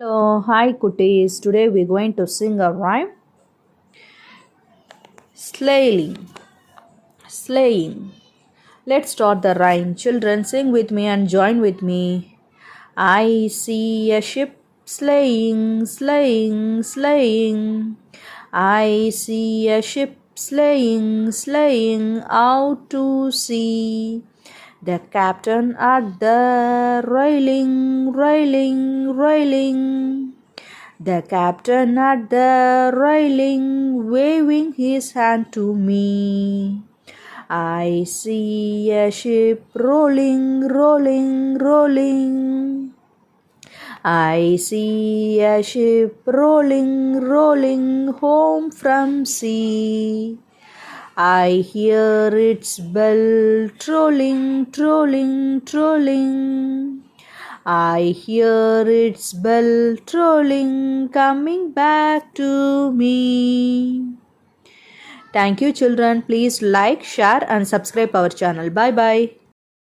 Hello, hi cuties. Today we're going to sing a rhyme. Sleighing, sleighing. Let's start the rhyme. Children, sing with me and join with me. I see a ship sleighing, sleighing, sleighing. I see a ship sleighing, sleighing out to sea. The captain at the railing, railing, railing. The captain at the railing, waving his hand to me. I see a ship rolling, rolling, rolling. I see a ship rolling, rolling home from sea. I hear its bell trolling, trolling, trolling. I hear its bell trolling, coming back to me. Thank you, children. Please like, share, and subscribe our channel. Bye bye.